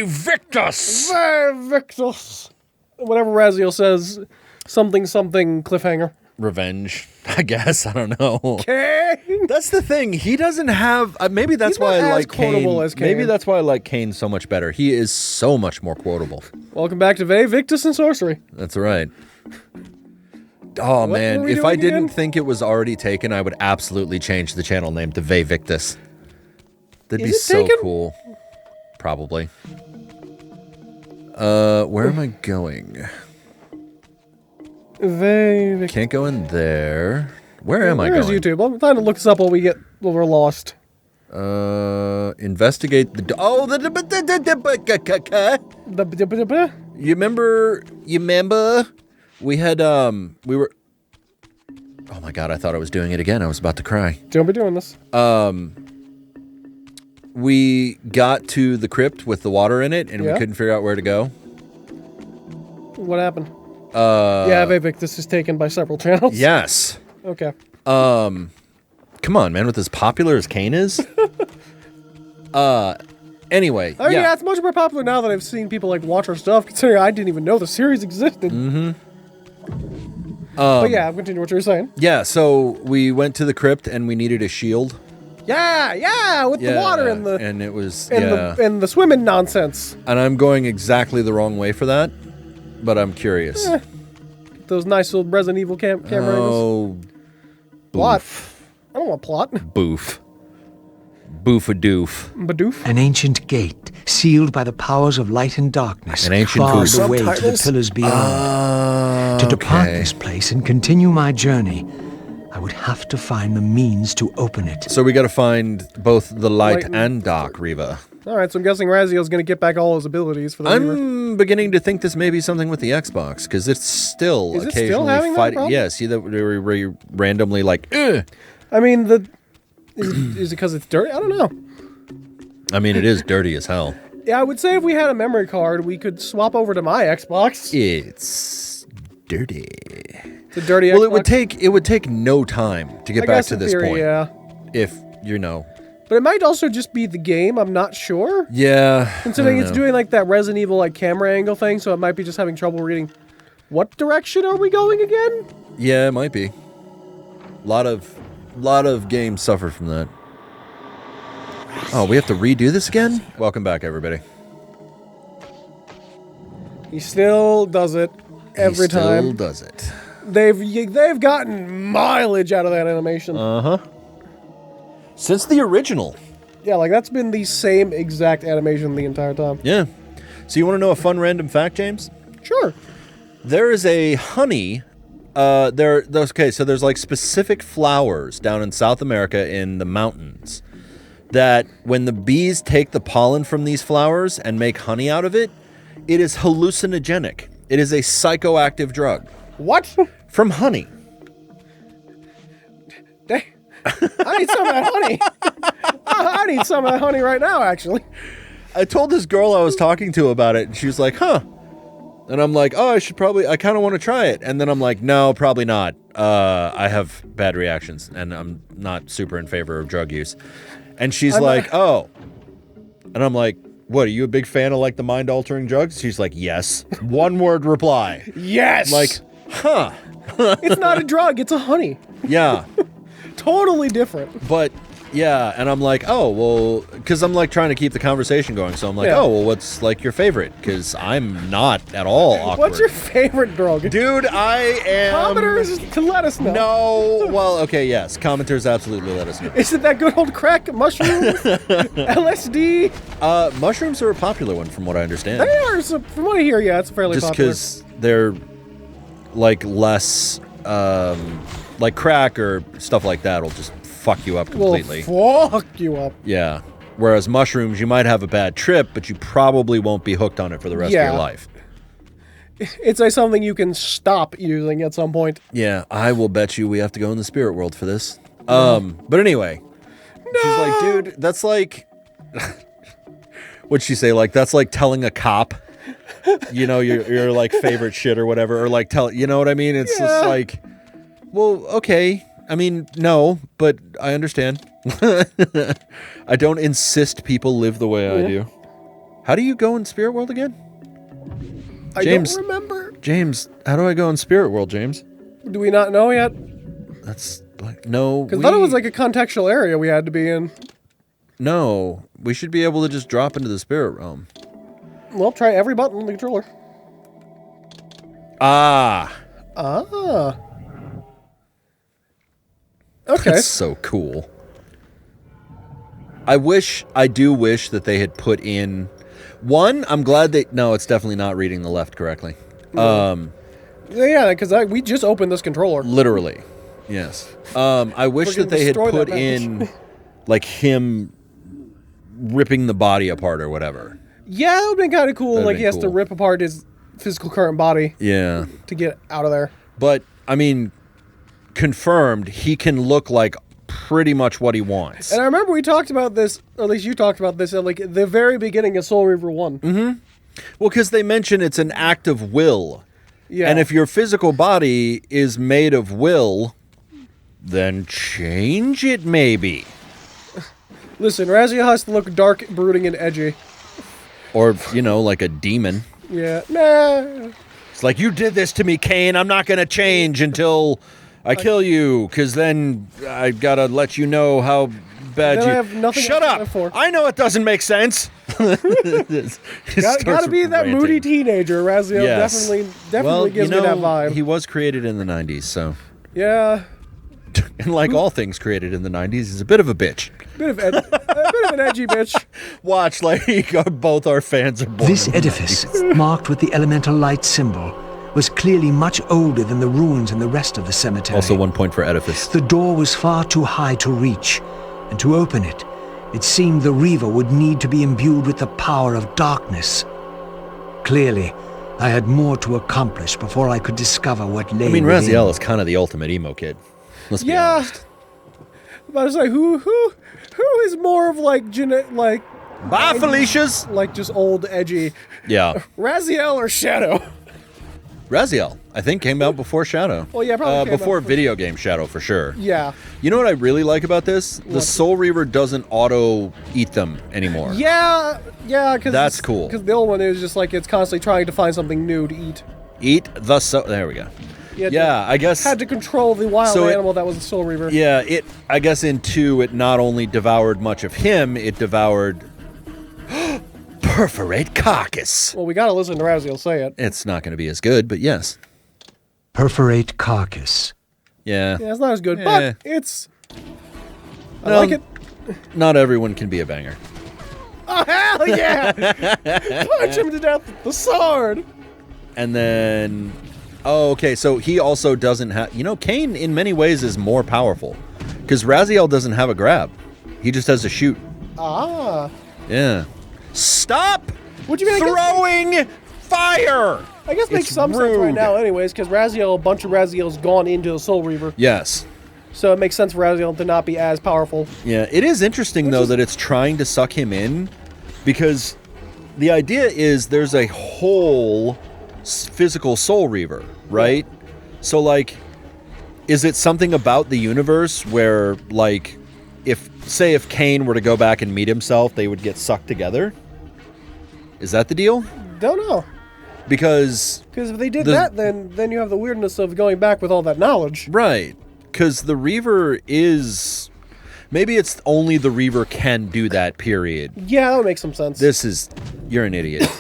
Ve Victus! Ve Victus! Whatever Raziel says, something cliffhanger. Revenge, I guess. I don't know. Kain! That's the thing. He doesn't have... maybe that's why I like Kain. Maybe that's why I like Kain so much better. He is so much more quotable. Welcome back to Ve Victus and Sorcery. That's right. Oh, man. If I didn't think it was already taken, I would absolutely change the channel name to Ve Victus. That'd be so cool. Probably. Where am I going? Can't go in there. Where am I going? Where's YouTube? I'm trying to look this up while we're lost. Investigate the... You remember? We had, we were... Oh my god, I thought I was doing it again. I was about to cry. Don't be doing this. We got to the crypt with the water in it, and we couldn't figure out where to go. What happened? Yeah, Ve Victus is taken by several channels. Yes. Okay. Come on, man, with as popular as Kain is. Anyway. Oh yeah, it's much more popular now that I've seen people like watch our stuff, considering I didn't even know the series existed. Mm-hmm. But yeah, continue what you were saying. Yeah, so we went to the crypt and we needed a shield. Yeah, with the water and the... And it was... And the swimming nonsense. And I'm going exactly the wrong way for that, but I'm curious. Those nice little Resident Evil camera angles. Plot. I don't want plot. Boof. Boof-a-doof. Badoof. An ancient gate, sealed by the powers of light and darkness, an ancient bars the way to the pillars beyond. To depart this place and continue my journey, I would have to find the means to open it. So we got to find both the light and Dark Reaver. All right, so I'm guessing Raziel's going to get back all his abilities for the I'm beginning to think this may be something with the Xbox, because it's still occasionally fighting. Yeah, see that we randomly like, Ugh! I mean, is it because it's dirty? I don't know. I mean, it is dirty as hell. Yeah, I would say if we had a memory card, we could swap over to my Xbox. It's dirty. It's a dirty Xbox. Well, it would take no time to get back to this point. Yeah. If, you know. But it might also just be the game, I'm not sure. Yeah. Considering it's doing like that Resident Evil like camera angle thing, so it might be just having trouble reading. What direction are we going again? Yeah, it might be. A lot of games suffer from that. Oh, we have to redo this again? Welcome back, everybody. He still does it every time. He still does it. They've gotten mileage out of that animation. Uh-huh. Since the original. Yeah, like that's been the same exact animation the entire time. Yeah. So you want to know a fun random fact, James? Sure. There is a honey... okay, so there's like specific flowers down in South America in the mountains that when the bees take the pollen from these flowers and make honey out of it, it is hallucinogenic. It is a psychoactive drug. What? From honey. I need some of that honey. I need some of that honey right now, actually. I told this girl I was talking to about it, and she was like, huh. And I'm like, oh, I kind of want to try it. And then I'm like, no, probably not. I have bad reactions, and I'm not super in favor of drug use. And she's like, oh. And I'm like, what, are you a big fan of, like, the mind-altering drugs? She's like, yes. One-word reply. Yes! Like, huh. It's not a drug, it's a honey. Yeah. Totally different. But... yeah, and I'm like, oh, well, because I'm like trying to keep the conversation going. So I'm like, oh, well, what's like your favorite? Because I'm not at all awkward. What's your favorite drug? Dude, I am... Commenters to let us know. No, well, okay, yes. Commenters absolutely let us know. Is it that good old crack, mushrooms, LSD? Mushrooms are a popular one from what I understand. They are, so from what I hear, yeah, it's fairly popular. Just because they're like less, like crack or stuff like that will just fuck you up completely. Well, fuck you up. Yeah. Whereas mushrooms, you might have a bad trip, but you probably won't be hooked on it for the rest of your life. It's like something you can stop using at some point. Yeah, I will bet you we have to go in the spirit world for this. But anyway. No! She's like, dude, that's like... what'd she say? Like, that's like telling a cop, you know, your like favorite shit or whatever. Or like, you know what I mean? It's just like, well, okay. I mean, no, but I understand. I don't insist people live the way I do. How do you go in Spirit World again? I James. don't remember. James, how do I go in Spirit World, James? Do we not know yet? That's like, no. Because I thought it was like a contextual area we had to be in. No, we should be able to just drop into the Spirit Realm. Well, try every button on the controller. Ah. Okay. That's so cool. I do wish that they had put in... One, I'm glad they... No, it's definitely not reading the left correctly. Yeah, because we just opened this controller. Literally. Yes. I wish that they had put in, like, him ripping the body apart or whatever. Yeah, that would have been kind of cool. That'd Like, he has been to cool. rip apart his physical current body Yeah. to get out of there. But, I mean, confirmed, he can look like pretty much what he wants. And I remember we talked about this, or at least you talked about this, at like the very beginning of Soul Reaver 1. Mm-hmm. Well, because they mention it's an act of will. Yeah. And if your physical body is made of will, then change it maybe. Listen, Raziel has to look dark, brooding, and edgy. Or, you know, like a demon. Yeah. Nah. It's like, you did this to me, Kain. I'm not going to change until I kill you, because then I got to let you know how bad Then you... I have nothing Shut else to up! live for. I know it doesn't make sense. Gotta be that moody teenager. Raziel Yes. definitely gives me that vibe. He was created in the 90s, so... Yeah. And like all things created in the 90s, he's a bit of a bitch. A bit of an edgy bitch. Watch, like, both our fans are born. This in the edifice, 90s. marked with the elemental light symbol, was clearly much older than the ruins in the rest of the cemetery. Also 1 point for edifice. The door was far too high to reach, and to open it, it seemed the Reaver would need to be imbued with the power of darkness. Clearly, I had more to accomplish before I could discover what lay I mean, within. Raziel is kind of the ultimate emo kid. Let's be Yeah. honest. But I was like, who is more of like Bye, Felicia's! like just old edgy, Yeah. Raziel or Shadow? Raziel, I think, came out before Shadow. Well, yeah, probably came out before before- video game Shadow, for sure. Yeah. You know what I really like about this? The Soul Reaver doesn't auto-eat them anymore. Yeah, because That's cool. Because the old one is just like it's constantly trying to find something new to eat. Eat the soul... There we go. Yeah, I guess... Had to control the wild So animal that was a Soul Reaver. Yeah, I guess in 2, it not only devoured much of him, it devoured... Perforate carcass. Well, we gotta listen to Raziel say it. It's not going to be as good, but yes. Perforate carcass. Yeah. Yeah, it's not as good, Yeah. but it's. I No. like it. Not everyone can be a banger. Oh hell yeah! Punch him to death with the sword. And then... Oh, okay, so he also doesn't have... You know, Kain, in many ways, is more powerful. Because Raziel doesn't have a grab. He just has a shoot. Ah. Yeah. Stop What do you mean? throwing fire! I guess makes It's some sense right rude. now, anyways, because a bunch of Raziel's gone into the Soul Reaver, Yes. so it makes sense for Raziel to not be as powerful. Yeah, it is interesting, though, that it's trying to suck him in. Because the idea is there's a whole physical Soul Reaver, right? So, like, is it something about the universe where, like, if Kain were to go back and meet himself, they would get sucked together? Is that the deal? Don't know, Because... because if they did that, then you have the weirdness of going back with all that knowledge. Right. Because the Reaver is... Maybe it's only the Reaver can do that, period. Yeah, that would make some sense. This is... You're an idiot.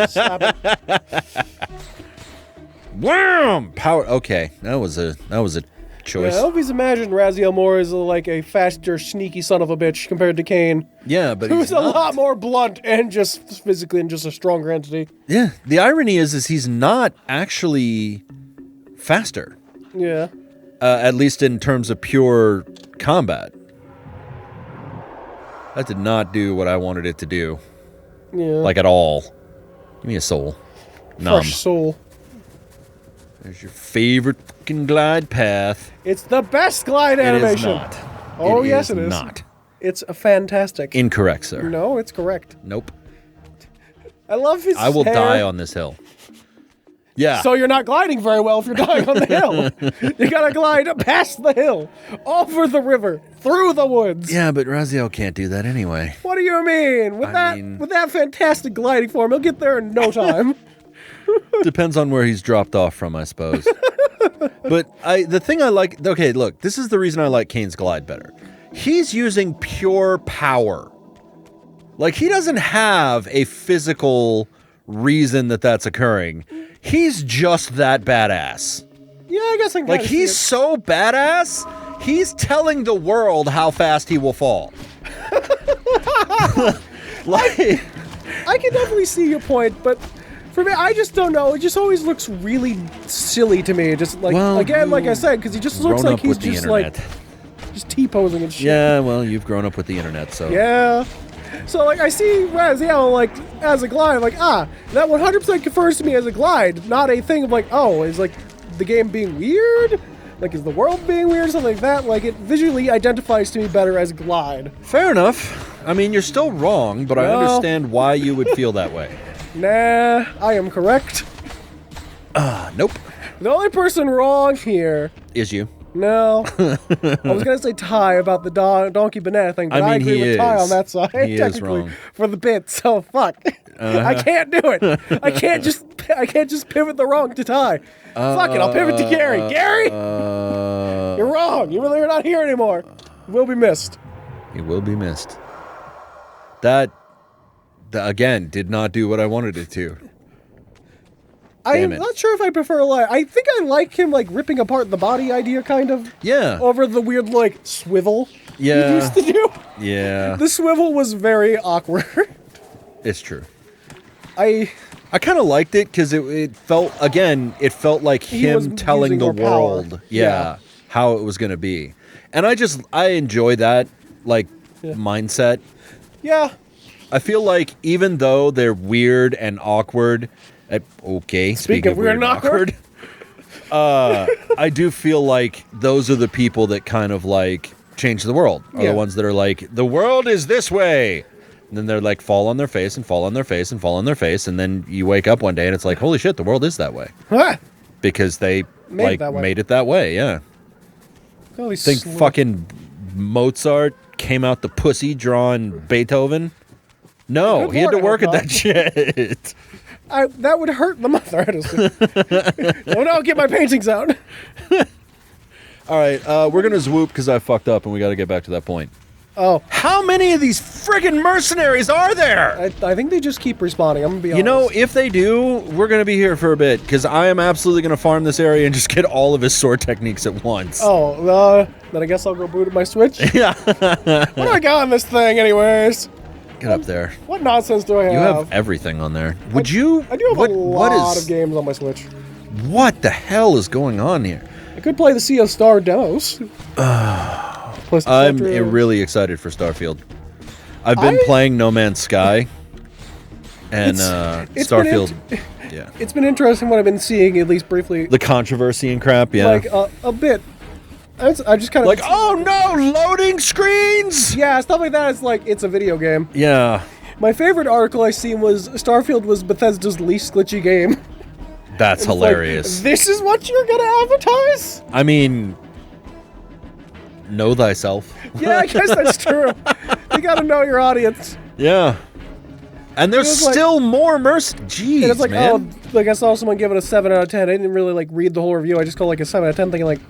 Stop it. Wham! Power... Okay, that was a choice. Yeah, I always imagined Raziel more as like a faster, sneaky son of a bitch compared to Kain, Yeah, but who's he's a not. lot more blunt and just physically and just a stronger entity. Yeah, the irony is he's not actually faster. Yeah. At least in terms of pure combat. That did not do what I wanted it to do. Yeah. Like, at all. Give me a soul. Numb. Fresh soul. There's your favorite fucking glide path. It's the best glide It is animation. not. Oh, yes, it is. Not. It's a fantastic. Incorrect, sir. No, it's correct. Nope. I love his I will hair. die on this hill. Yeah. So you're not gliding very well if you're dying on the hill. You gotta glide past the hill, over the river, through the woods. Yeah, but Raziel can't do that anyway. What do you mean? With that fantastic gliding form, he'll get there in no time. Depends on where he's dropped off from, I suppose. But the thing I like... Okay, look, this is the reason I like Kain's glide better. He's using pure power. Like, he doesn't have a physical reason that that's occurring. He's just that badass. Yeah, I guess I can Like, he's so badass, he's telling the world how fast he will fall. Like... I can definitely see your point, but... For me, I just don't know. It just always looks really silly to me. Just like, well, again, like I said, because he just looks like he's just like, just T-posing and shit. Yeah, well, you've grown up with the internet, so. Yeah. So, like, I see Raziel, like, as a glide, like, that 100% confers to me as a glide, not a thing of, like, oh, is, like, the game being weird? Like, is the world being weird? Something like that. Like, it visually identifies to me better as glide. Fair enough. I mean, you're still wrong, but I understand why you would feel that way. Nah, I am correct. Nope. The only person wrong here is you. No. I was going to say Ty about the donkey banana thing, but I agree with Ty on that side. He is wrong. For the bit, so fuck. I can't do it. I can't just pivot the wrong to Ty. Fuck it, I'll pivot to Gary. Gary? You're wrong. You really are not here anymore. You will be missed. You will be missed. That again, did not do what I wanted it to. I'm not sure if I prefer, like, I think I like him, like, ripping apart the body idea, kind of. Yeah. Over the weird, like, swivel he used to do. Yeah. The swivel was very awkward. It's true. I kind of liked it because it felt like him telling the world, how it was going to be. And I enjoy that, like, mindset. Yeah. I feel like even though they're weird and awkward, speaking of weird and awkward, I do feel like those are the people that kind of like change the world. Are the ones that are like, the world is this way. And then they're like fall on their face and fall on their face and fall on their face. And then you wake up one day and it's like, holy shit, the world is that way. Because they made it that way. Yeah. Fucking Mozart came out the pussy drawing Beethoven. No, he had to work at that shit. That would hurt the mother. Don't get my paintings out. All right, we're going to swoop because I fucked up and we got to get back to that point. Oh. How many of these friggin' mercenaries are there? I think they just keep respawning. I'm going to be honest. You know, if they do, we're going to be here for a bit because I am absolutely going to farm this area and just get all of his sword techniques at once. Oh, then I guess I'll go boot up my Switch. Yeah. What do I got on this thing anyways? Get up there. What nonsense do I have? You have everything on there. I do have a lot of games on my Switch. What the hell is going on here? I could play the Sea of Star demos. I'm really excited for Starfield. I've been playing No Man's Sky and Starfield. Yeah, it's been interesting what I've been seeing, at least briefly. The controversy and crap, yeah. Like a bit. I just kind of like, oh no, loading screens. Yeah, stuff like that. It's like it's a video game. Yeah. My favorite article I seen was Starfield was Bethesda's least glitchy game. That's hilarious. Like, this is what you're gonna advertise? I mean, know thyself. Yeah, I guess that's true. You gotta know your audience. Yeah. And there's still more Jeez, and it's like, man. Like I saw someone give it a 7 out of 10. I didn't really like read the whole review. I just called like a 7 out of 10, thinking like,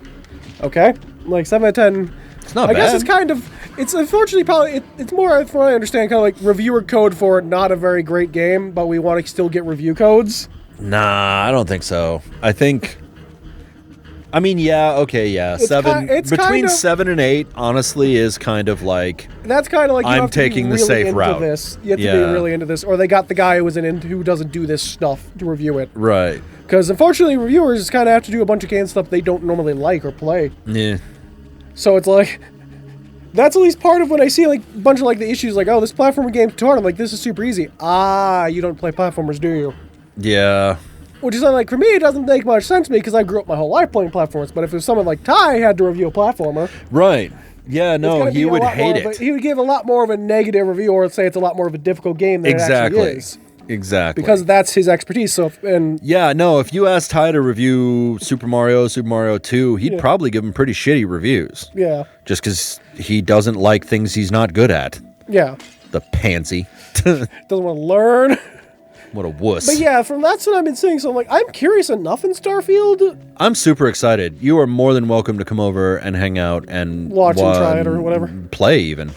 okay, like 7 out of 10. It's not bad. I guess it's kind of. It's unfortunately probably it's more, from what I understand, kind of like reviewer code for not a very great game, but we want to still get review codes. Nah, I don't think so. I mean, yeah, okay, yeah. Between 7 and 8, honestly, is kind of like. That's kind of like I'm taking the safe route. You have to be really into this, or they got the guy who doesn't do this stuff to review it. Right. Because unfortunately, reviewers kind of have to do a bunch of game stuff they don't normally like or play. Yeah. So it's like. That's at least part of when I see like a bunch of like the issues, like, oh, this platformer game's too hard. I'm like, this is super easy. You don't play platformers, do you? Yeah. Which is like, for me, it doesn't make much sense to me because I grew up my whole life playing platformers. But if it was someone like Ty had to review a platformer, right? Yeah, no, he would hate it. He would give a lot more of a negative review, or say it's a lot more of a difficult game than it actually is. Exactly. Because that's his expertise. So, yeah, no, if you asked Ty to review Super Mario 2, he'd probably give him pretty shitty reviews. Yeah. Just because he doesn't like things he's not good at. Yeah. The pansy. Doesn't want to learn. What a wuss. But yeah, that's what I've been seeing. So I'm like, I'm curious enough in Starfield. I'm super excited. You are more than welcome to come over and hang out and watch and try it or whatever. Play even.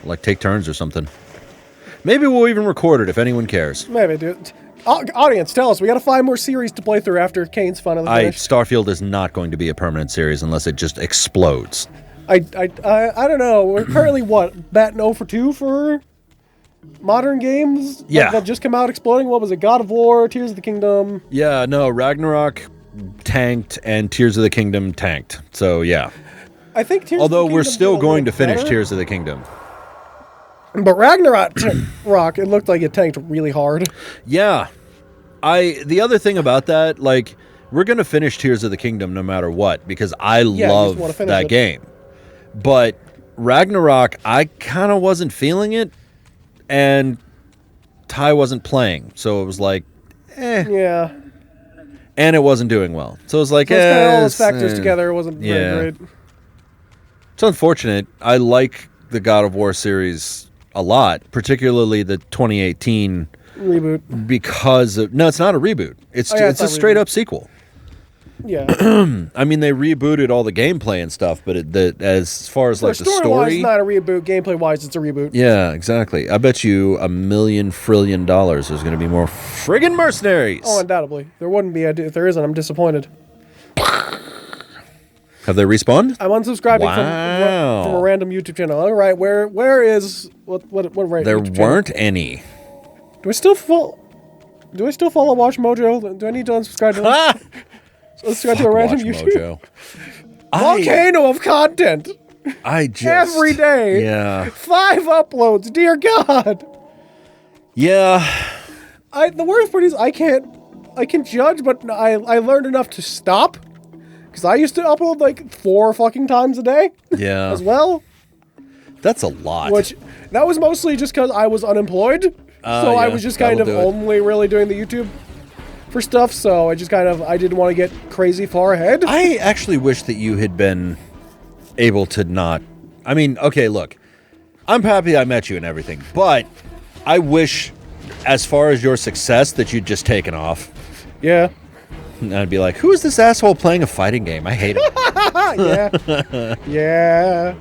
Like take turns or something. Maybe we'll even record it if anyone cares. Maybe, dude. Audience, tell us. We got to find more series to play through after Kain's finally finished. Starfield is not going to be a permanent series unless it just explodes. I don't know. We're currently, batting 0 for 2 for modern games? Yeah. That just come out exploding? What was it? God of War, Tears of the Kingdom? Yeah, no, Ragnarok tanked and Tears of the Kingdom tanked. So, yeah. I think Tears Although of the we're Kingdom still did a going to little finish better. Tears of the Kingdom. But Ragnarok, it looked like it tanked really hard. Yeah. The other thing about that, like, we're going to finish Tears of the Kingdom no matter what, because I love that game. But Ragnarok, I kind of wasn't feeling it, and Ty wasn't playing. So it was like, Yeah. And it wasn't doing well. So it was like, So it's kind of all those factors together. It wasn't very great. It's unfortunate. I like the God of War series a lot, particularly the 2018 reboot. Because of it's not a reboot. It's a straight up sequel. Yeah. I mean, they rebooted all the gameplay and stuff, but as far as like the story, it's not a reboot. Gameplay wise, it's a reboot. Yeah, exactly. I bet you $1 million trillion there's going to be more friggin' mercenaries. Oh, undoubtedly. There wouldn't be. If there isn't, I'm disappointed. Have they respawned? I'm unsubscribing from a random YouTube channel. All right, where is what right? There YouTube weren't channel? any. Do I still follow Watch Mojo? Do I need to unsubscribe to them? Subscribe to a random YouTube volcano of content. I just every day. 5 uploads. Dear God. Yeah. The worst part is I can judge, but I learned enough to stop. Because I used to upload like 4 fucking times a day. Yeah. As well. That's a lot. Which, that was mostly just because I was unemployed. So I was just kind of only really doing the YouTube for stuff. So I didn't want to get crazy far ahead. I actually wish that you had been able to not. I mean, okay, look. I'm happy I met you and everything. But I wish, as far as your success, that you'd just taken off. Yeah. And I'd be like, who is this asshole playing a fighting game? I hate it. Yeah.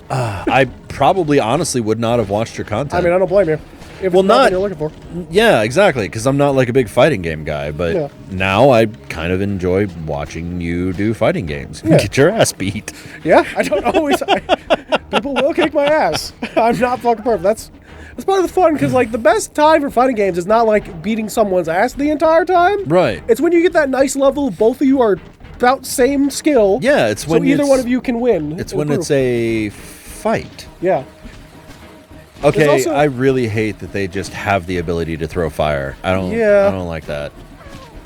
I probably honestly would not have watched your content. I mean, I don't blame you. If it's not what you're looking for. Yeah, exactly. Because I'm not like a big fighting game guy. But now I kind of enjoy watching you do fighting games. Yeah. Get your ass beat. Yeah, I don't always. People will kick my ass. I'm not fucking perfect. That's part of the fun, because like the best time for fighting games is not like beating someone's ass the entire time. Right. It's when you get that nice level, both of you are about same skill. Yeah, it's when either one of you can win. It's when it's a fight. Yeah. Okay, also, I really hate that they just have the ability to throw fire. I don't like that.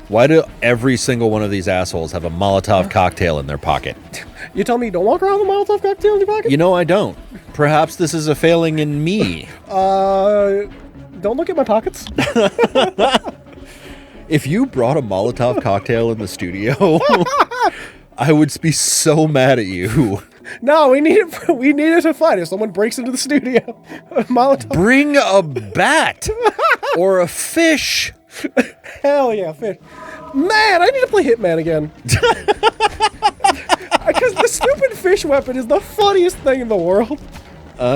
Why do every single one of these assholes have a Molotov cocktail in their pocket? You tell me you don't walk around with a Molotov cocktail in your pocket? You know I don't. Perhaps this is a failing in me. Don't look at my pockets. If you brought a Molotov cocktail in the studio, I would be so mad at you. No, we need it to fight if someone breaks into the studio. Molotov. Bring a bat or a fish. Hell yeah, fish. Man, I need to play Hitman again. Because the stupid fish weapon is the funniest thing in the world.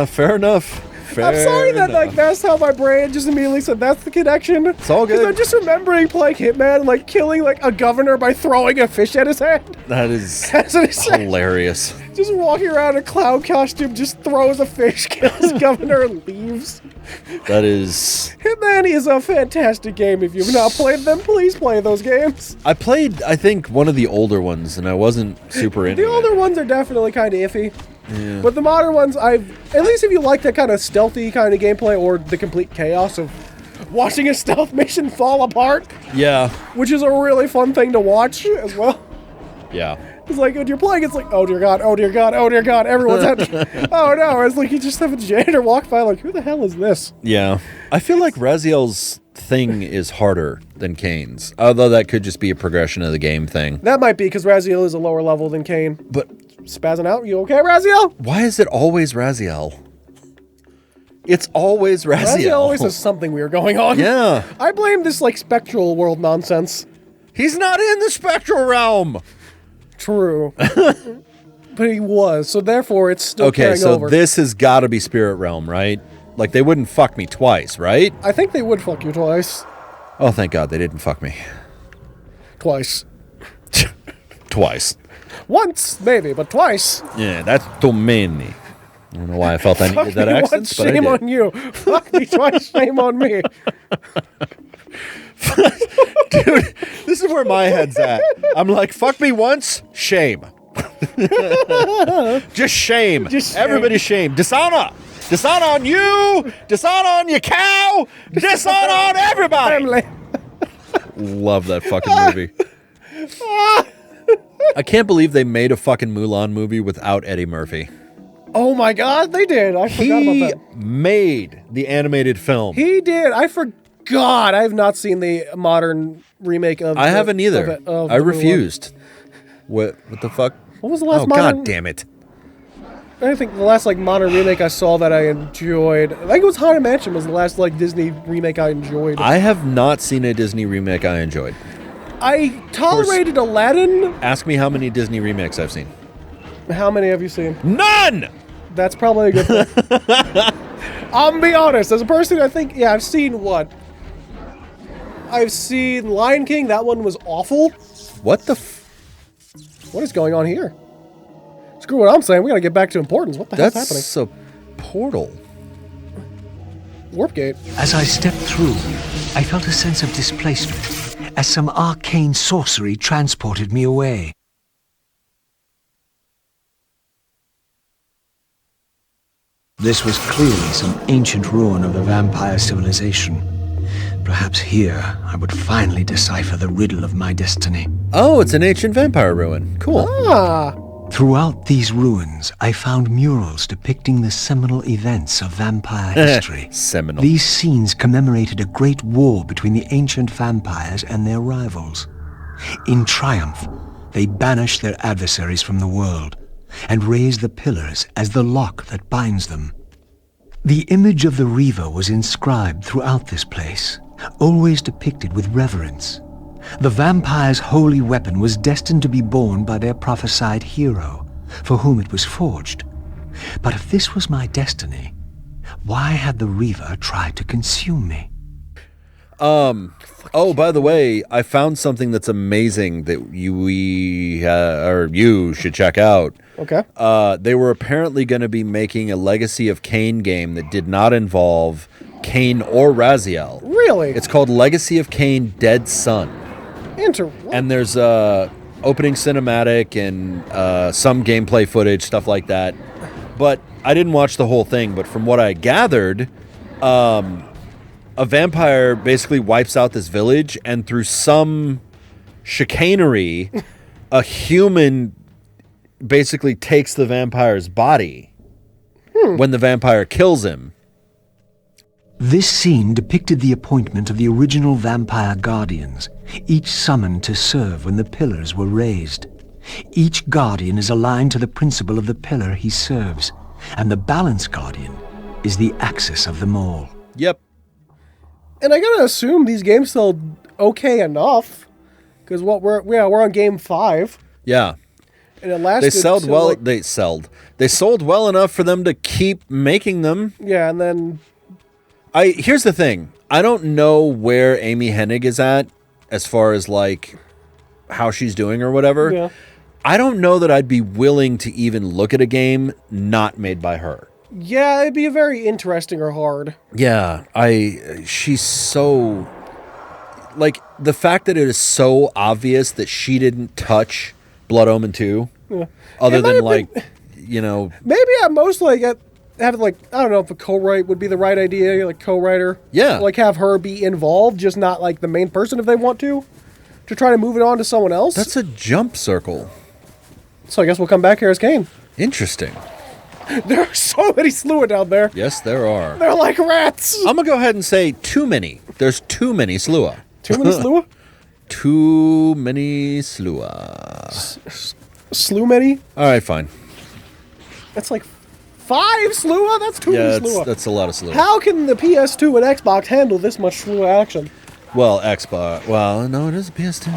Fair enough. I'm sorry that like that's how my brain just immediately said that's the connection. It's all good. Because I'm just remembering playing Hitman and like killing like a governor by throwing a fish at his head. That is hilarious. Just walking around in a clown costume, just throws a fish, kills governor, and leaves. That is... Hitman is a fantastic game. If you've not played them, please play those games. I played, I think, one of the older ones, and I wasn't super into it. The older ones are definitely kind of iffy. Yeah. But the modern ones, at least if you like that kind of stealthy kind of gameplay or the complete chaos of watching a stealth mission fall apart. Yeah. Which is a really fun thing to watch as well. Yeah. It's like when you're playing, it's like, oh dear God, oh dear God, oh dear God, everyone's oh no, it's like you just have a janitor walk by like, who the hell is this? Yeah. I feel like Raziel's thing is harder than Kain's, although that could just be a progression of the game thing. That might be because Raziel is a lower level than Kain. But Spazzing out, you okay, Raziel? why is it always Raziel? It's always Raziel. Raziel always has something weird going on. Yeah. I blame this like spectral world nonsense. He's not in the spectral realm. True. But he was, so therefore it's still Okay, carrying so over. this has got to be spirit realm, right? Like they wouldn't fuck me twice, right? I think they would fuck you twice. Oh, thank God they didn't fuck me. Twice. Twice. Once, maybe, but twice. Yeah, that's too many. I don't know why I felt I Fuck needed that me accent, once, but I shame did. on you. Fuck me twice, shame on me. Dude, this is where my head's at. I'm like, fuck me once, shame. Just shame. Just shame. Everybody shame. Dishonor. Dishonor on you. Dishonor on your cow. Dishonor on everybody. Family. Love that fucking movie. I can't believe they made a fucking Mulan movie without Eddie Murphy. Oh my God, they did. I forgot He about that. made the animated film. He did. I forgot. I have not seen the modern remake of. I haven't either. of I the Mulan. refused. What the fuck? What was the last Oh, modern? God damn it. I think the last like modern remake I saw that I enjoyed. I think it was Haunted Mansion was the last like Disney remake I enjoyed. I have not seen a Disney remake I enjoyed. I tolerated Aladdin. Ask me how many Disney remakes I've seen. How many have you seen? None! That's probably a good thing. I'm gonna be honest. As a person, I think, yeah, I've seen what? I've seen Lion King. That one was awful. What the What is going on here? Screw what I'm saying. We gotta get back to importance. What the hell's happening? That's a portal. Warp gate. As I stepped through, I felt a sense of displacement, as some arcane sorcery transported me away. This was clearly some ancient ruin of the vampire civilization. Perhaps here I would finally decipher the riddle of my destiny. Oh, it's an ancient vampire ruin. Cool. Ah. Throughout these ruins, I found murals depicting the seminal events of vampire history. Seminal. These scenes commemorated a great war between the ancient vampires and their rivals. In triumph, they banished their adversaries from the world and raised the pillars as the lock that binds them. The image of the Reaver was inscribed throughout this place, always depicted with reverence. The vampire's holy weapon was destined to be borne by their prophesied hero, for whom it was forged. But if this was my destiny, why had the Reaver tried to consume me? Oh, by the way, I found something that's amazing that you should check out. Okay. They were apparently going to be making a Legacy of Kain game that did not involve Kain or Raziel. Really? It's called Legacy of Kain Dead Sun. And there's opening cinematic and some gameplay footage, stuff like that. But I didn't watch the whole thing, but from what I gathered, a vampire basically wipes out this village, and through some chicanery, a human basically takes the vampire's body when the vampire kills him. This scene depicted the appointment of the original vampire guardians, each summoned to serve when the pillars were raised. Each guardian is aligned to the principle of the pillar he serves, and the balance guardian is the axis of them all. Yep. And I gotta assume these games sold okay enough, because we're on game 5, Yeah. and it lasted. They sold till, well. like- They sold well enough for them to keep making them. yeah, and then Here's the thing. I don't know where Amy Hennig is at as far as like how she's doing or whatever. yeah, I don't know that I'd be willing to even look at a game not made by her. yeah, it'd be a very interesting or hard. Yeah, she's so like the fact that it is so obvious that she didn't touch Blood Omen 2 other It might than have like been- Maybe at most like having like I don't know if a co-write would be the right idea, like co-writer. Yeah. Like have her be involved, just not like the main person if they want to try to move it on to someone else. that's a jump circle. So I guess we'll come back here as Kain. Interesting. There are so many Slua down there. Yes, there are. They're like rats. I'm gonna go ahead and say too many. There's too many Slua. Too many Slua? Too many Slua. Slew many? All right, fine. That's like 5 Slua? That's too many Slua. That's a lot of Slua. How can the PS2 and Xbox handle this much Slua action? Well, Xbox. Well, no, it is a PS2.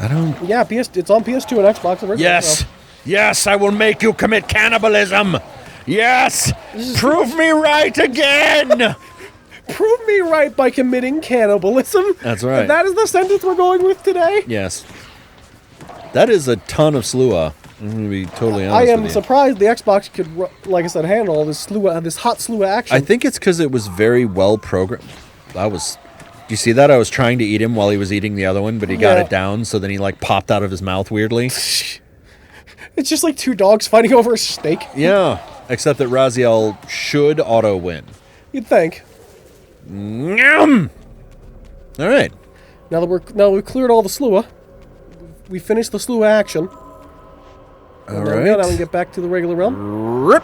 I don't. Yeah, it's on PS2 and Xbox. Originally, Yes, so. yes, I will make you commit cannibalism. Yes, prove me right again. Prove me right by committing cannibalism. That's right. And that is the sentence we're going with today. Yes, that is a ton of Slua. I'm gonna be totally honest. I am with you. surprised the Xbox could, like I said, handle all this Slua, this hot Slua action. I think it's because it was very well programmed. Do you see that? I was trying to eat him while he was eating the other one, but he got it down, so then he like popped out of his mouth weirdly. It's just like 2 dogs fighting over a steak. Yeah, except that Raziel should auto win. You'd think. Nyam! All right. Now we've cleared all the Slua, we finished the Slua action. All right. right. Now we can get back to the regular realm. Rip.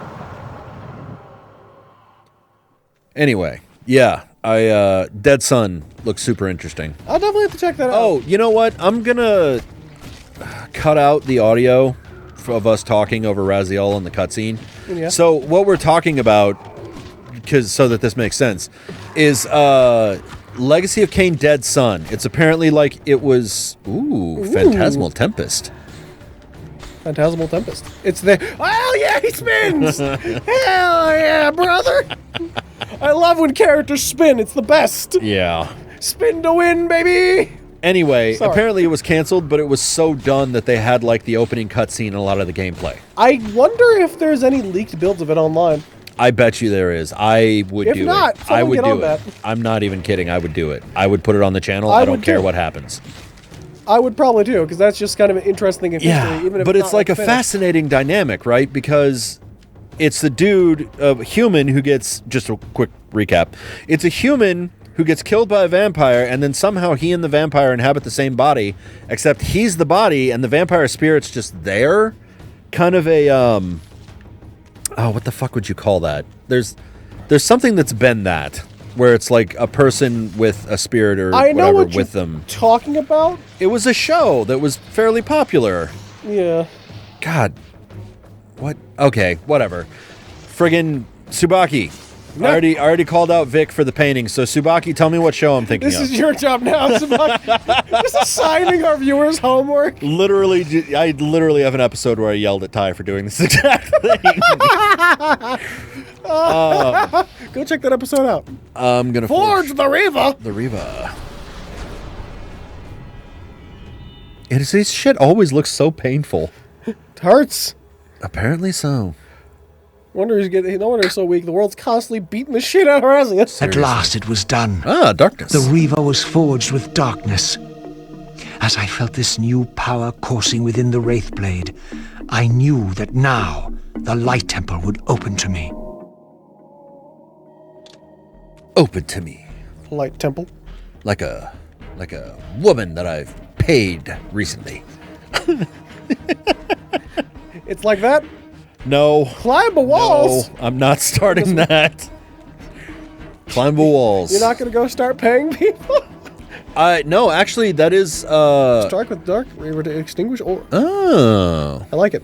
Anyway, yeah, Dead Sun looks super interesting. I'll definitely have to check that out. Oh, you know what? I'm gonna cut out the audio of us talking over Raziel in the cutscene. Yeah. So what we're talking about, so that this makes sense, is Legacy of Kain Dead Sun. It's apparently like it was Phantasmal Tempest. Phantasmal Tempest. It's the... Oh, yeah, he spins! Hell yeah, brother! I love when characters spin. It's the best. Yeah. Spin to win, baby! Anyway, Sorry. apparently it was canceled, but it was so done that they had like the opening cutscene and a lot of the gameplay. I wonder if there's any leaked builds of it online. I bet you there is. I would If do not, it. I would get do on it. that. I'm not even kidding. I would do it. I would put it on the channel. I I don't would care too. what happens. I would probably too, because that's just kind of an interesting thing in history, even if but it's not like a finished. fascinating dynamic, right? Because it's the dude, a human who gets, just a quick recap, it's a human who gets killed by a vampire, and then somehow he and the vampire inhabit the same body, except he's the body and the vampire spirit's just there. Kind of a, what the fuck would you call that? There's something that's been that, where it's like a person with a spirit or I know whatever what with you're them. talking about. It was a show that was fairly popular. Yeah. God. What? Okay, whatever. Friggin' Tsubaki. No. I already called out Vic for the painting, so Tsubaki, tell me what show I'm thinking This of. is your job now, Sabaki. Just assigning our viewers homework. Literally, I literally have an episode where I yelled at Ty for doing this exact thing. Go check that epised out. I'm gonna Forge the Reaver. the Reva. This shit always looks so painful. It hurts. Apparently so. No wonder he's so weak. The world's constantly beating the shit out of Raziel. At last it was done. Ah, darkness. The Reaver was forged with darkness. As I felt this new power coursing within the Wraithblade, I knew that now the Light Temple would open to me. Open to me. Light Temple. Like a woman that I've paid recently. It's like that. No. Climb the walls. No, I'm not starting that. Climb the walls. You're not going to go start paying people? No, actually, that is. Strike with Dark Reaver to extinguish or. Oh, I like it.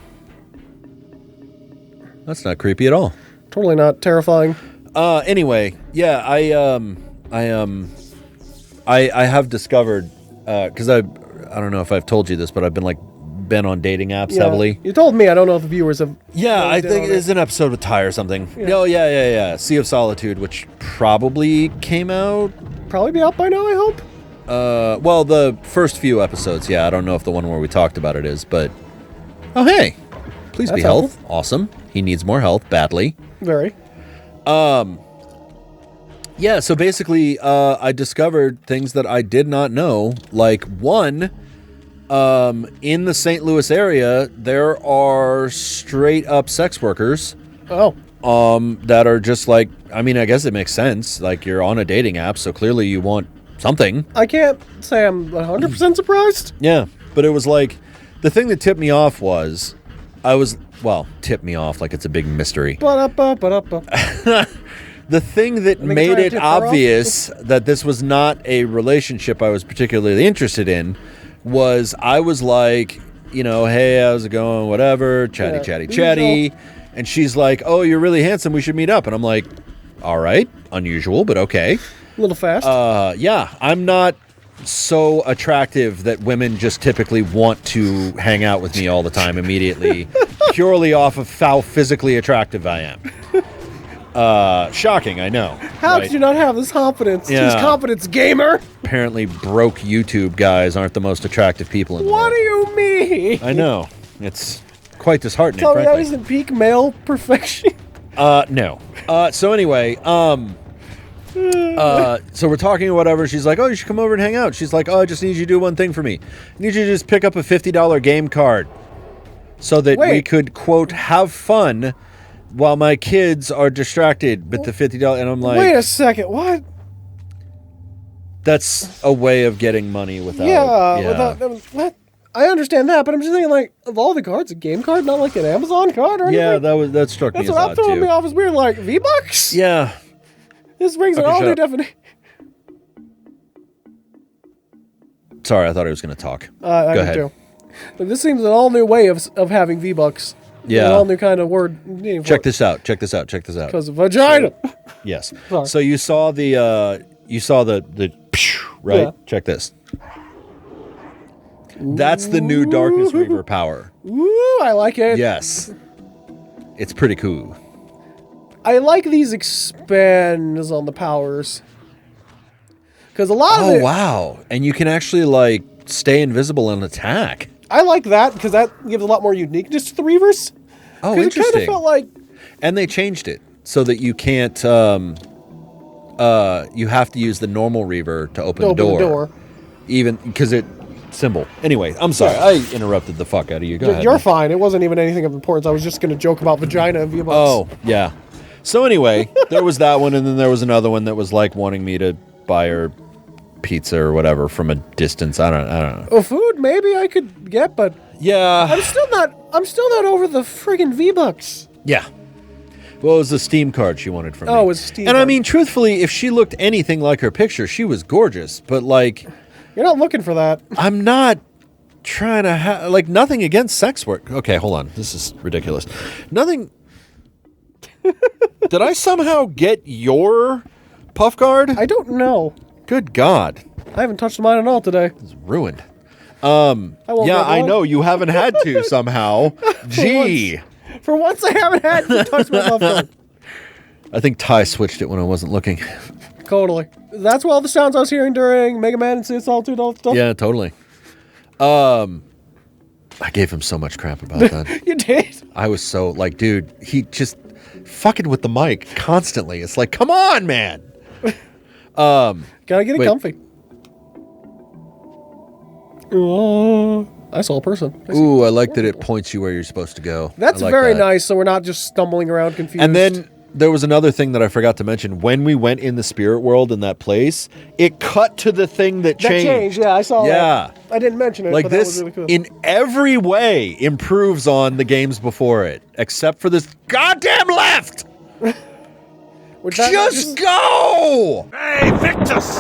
that's not creepy at all. Totally not terrifying. Anyway, yeah, I have discovered because I don't know if I've told you this, but I've been on dating apps heavily. You told me. I don't know if the viewers have. Yeah, I think it. there's an episode with Ty or something. Yeah. Oh, yeah. Sea of Solitude, which probably came out. Probably be out by now, I hope. Well, the first few episodes, yeah. I don't know if the one where we talked about it is, but oh, hey, please be That's health. helpful. Awesome. He needs more health badly. Very. Yeah, so basically, I discovered things that I did not know. Like, one, in the St. Louis area, there are straight-up sex workers Oh. that are just like, I mean, I guess it makes sense. Like, you're on a dating app, so clearly you want something. I can't say I'm 100% surprised. Yeah, but it was like, the thing that tipped me off was, tip me off like it's a big mystery. Ba-da-ba-ba-da-ba. The thing that me made try and it tip her off. obvious that this was not a relationship I was particularly interested in was I was like, you know, hey, how's it going? Whatever, chatty, Yeah, chatty, usual. chatty. And she's like, oh, you're really handsome. We should meet up. And I'm like, all right, unusual, but okay. A little fast. Yeah, I'm not so attractive that women just typically want to hang out with me all the time immediately, purely off of how physically attractive I am. Shocking, I know. How right? could you not have this confidence? Yeah. This confidence, gamer. Apparently broke YouTube guys aren't the most attractive people in the What world. do you mean? I know. It's quite disheartening, Tell me that frankly. isn't peak male perfection. No. So anyway, so we're talking or whatever. She's like, oh, you should come over and hang out. She's like, oh, I just need you to do one thing for me. I need you to just pick up a $50 game card so that we Wait. could, quote, have fun while my kids are distracted with the $50. And I'm like, Wait a second. What? that's a way of getting money without. Without what? I understand that, but I'm just thinking, like, of all the cards, a game card, not like an Amazon card or anything. Yeah, that struck me That's as what I'm odd throwing too. me off as weird. Like V-Bucks. Yeah. This brings an Okay, all shut new up. definition. Sorry, I thought I was going to talk. I Go do ahead. too. But this seems an all new way of having V-Bucks. Yeah. An all new kind of word. Check this out. Check this out. Check this out. Because of vagina. Yes. Sorry. So you saw the right? Yeah. Check this. That's the new Darkness Reaver power. Ooh, I like it. Yes. It's pretty cool. I like these expands on the powers. Because a lot of Oh it, wow. And you can actually like stay invisible and attack. I like that because that gives a lot more uniqueness to the Reavers. Oh, 'Cause it interesting. kind of felt like And they changed it so that you can't you have to use the normal Reaver to open, open the the door. Even because it symbol. Anyway, I'm sorry. I interrupted the fuck out of you. Go ahead. You're man. fine. It wasn't even anything of importance. I was just going to joke about vagina and V-Bucks. Oh, yeah. So anyway, there was that one, and then there was another one that was like wanting me to buy her pizza or whatever from a distance. I don't know. Oh, food maybe I could get, but Yeah. I'm still not over the friggin' V-Bucks. Yeah. Well, it was a Steam card she wanted from me. Oh, it was a Steam And I card. mean, truthfully, if she looked anything like her picture, she was gorgeous. But like, You're not looking for that. I'm not trying to have like nothing against sex work. Okay, hold on. This is ridiculous. Nothing. Did I somehow get your puff guard? I don't know. Good God. I haven't touched mine at all today. It's ruined. I won't Yeah, get I one. know you haven't had to somehow. Gee. For once, I haven't had to touch my puff card. I think Ty switched it when I wasn't looking. Totally. That's what all the sounds I was hearing during Mega Man and Sea of Solitude, all that stuff. Yeah, totally. I gave him so much crap about that. You did. I was so like, dude, he just fucking with the mic constantly. It's like, come on, man. Gotta get it Wait. comfy. I saw a person. Ooh, I like that it points you where you're supposed to go. That's I like very that. nice, so we're not just stumbling around confused. And then there was another thing that I forgot to mention. When we went in the spirit world in that place, it cut to the thing that that changed. changed, yeah, I saw Yeah. that. I didn't mention it, Like but that was this, really cool. in every way, improves on the games before it, except for this goddamn left. Which that Just go! Hey, Victus!